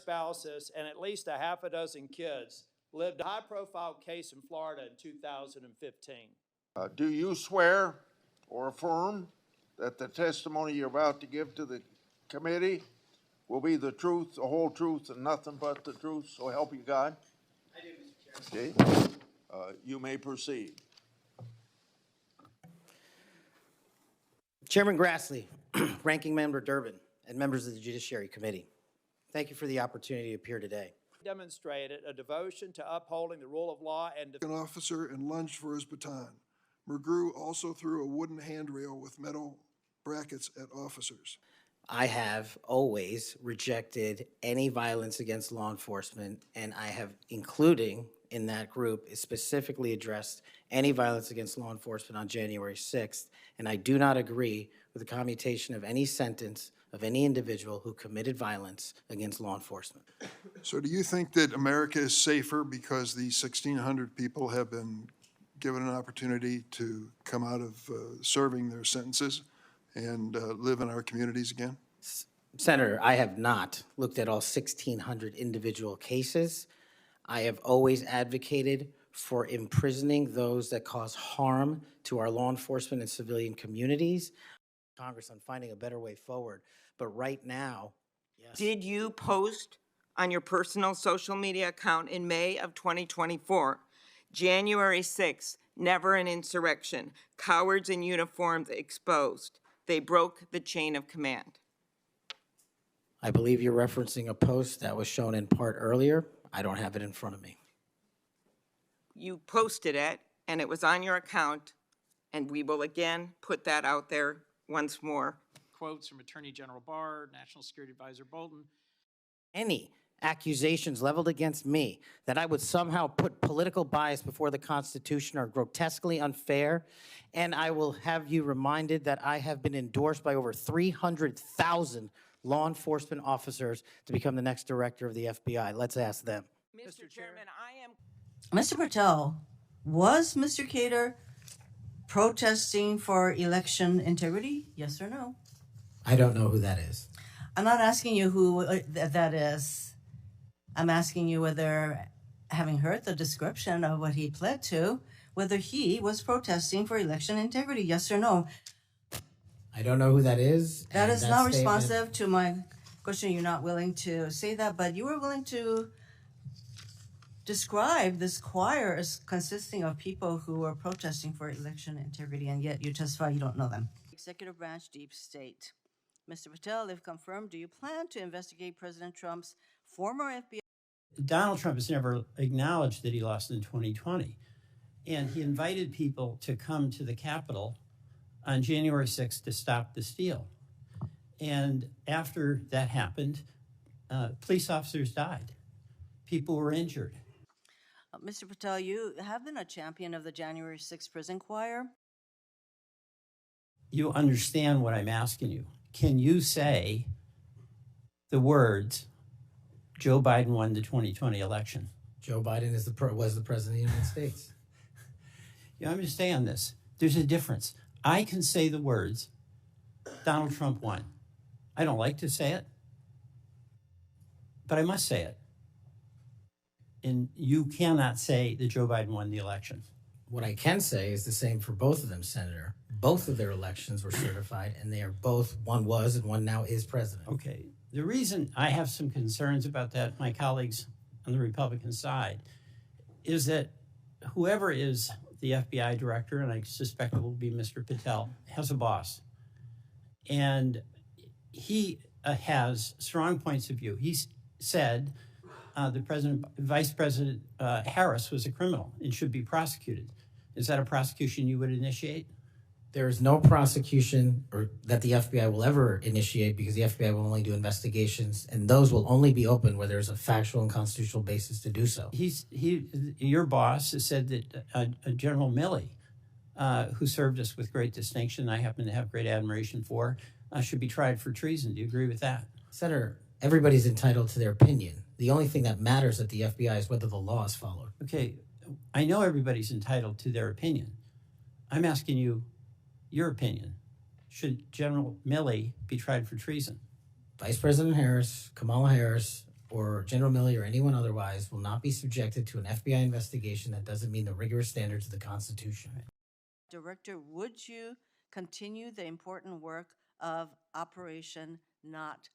spouses, and at least a half a dozen kids lived a high-profile case in Florida in 2015. Do you swear or affirm that the testimony you're about to give to the committee will be the truth, the whole truth, and nothing but the truth, so help you God? I do, Mr. Chairman. Okay. You may proceed. Chairman Grassley, Ranking Member Durbin, and members of the Judiciary Committee, thank you for the opportunity to appear today. Demonstrated a devotion to upholding the rule of law and An officer and lunged for his baton. McGrew also threw a wooden handrail with metal brackets at officers. I have always rejected any violence against law enforcement, and I have, including in that group, specifically addressed any violence against law enforcement on January 6th, and I do not agree with the commutation of any sentence of any individual who committed violence against law enforcement. So do you think that America is safer because these 1,600 people have been given an opportunity to come out of serving their sentences and live in our communities again? Senator, I have not looked at all 1,600 individual cases. I have always advocated for imprisoning those that cause harm to our law enforcement and civilian communities. Congress on finding a better way forward. But right now, yes. Did you post on your personal social media account in May of 2024, January 6th, never an insurrection, cowards in uniforms exposed. They broke the chain of command. I believe you're referencing a post that was shown in part earlier. I don't have it in front of me. You posted it, and it was on your account, and we will again put that out there once more. Quotes from Attorney General Barr, National Security Advisor Bolton. Any accusations leveled against me that I would somehow put political bias before the Constitution are grotesquely unfair, and I will have you reminded that I have been endorsed by over 300,000 law enforcement officers to become the next director of the FBI. Let's ask them. Mr. Chairman, I am... Mr. Patel, was Mr. Cater protesting for election integrity? Yes or no? I don't know who that is. I'm not asking you who that is. I'm asking you whether, having heard the description of what he pled to, whether he was protesting for election integrity. Yes or no? I don't know who that is. That is not responsive to my question. You're not willing to say that, but you were willing to describe this choir as consisting of people who were protesting for election integrity, and yet you testify you don't know them. Executive branch, deep state. Mr. Patel, if confirmed, do you plan to investigate President Trump's former FBI? Donald Trump has never acknowledged that he lost in 2020. And he invited people to come to the Capitol on January 6th to stop the steal. And after that happened, police officers died. People were injured. Mr. Patel, you have been a champion of the January 6th prison choir. You understand what I'm asking you. Can you say the words, Joe Biden won the 2020 election? Joe Biden was the President of the United States. You understand this. There's a difference. I can say the words, Donald Trump won. I don't like to say it, but I must say it. And you cannot say that Joe Biden won the election. What I can say is the same for both of them, Senator. Both of their elections were certified, and they are both, one was and one now is president. Okay. The reason I have some concerns about that, my colleagues on the Republican side, is that whoever is the FBI director, and I suspect it will be Mr. Patel, has a boss. And he has strong points of view. He said Vice President Harris was a criminal and should be prosecuted. Is that a prosecution you would initiate? There is no prosecution or that the FBI will ever initiate, because the FBI will only do investigations, and those will only be open where there's a factual and constitutional basis to do so. Your boss has said that General Milley, who served us with great distinction, I happen to have great admiration for, should be tried for treason. Do you agree with that? Senator, everybody's entitled to their opinion. The only thing that matters at the FBI is whether the law is followed. Okay, I know everybody's entitled to their opinion. I'm asking you your opinion. Should General Milley be tried for treason? Vice President Harris, Kamala Harris, or General Milley or anyone otherwise will not be subjected to an FBI investigation that doesn't meet the rigorous standards of the Constitution. Director, would you continue the important work of Operation Not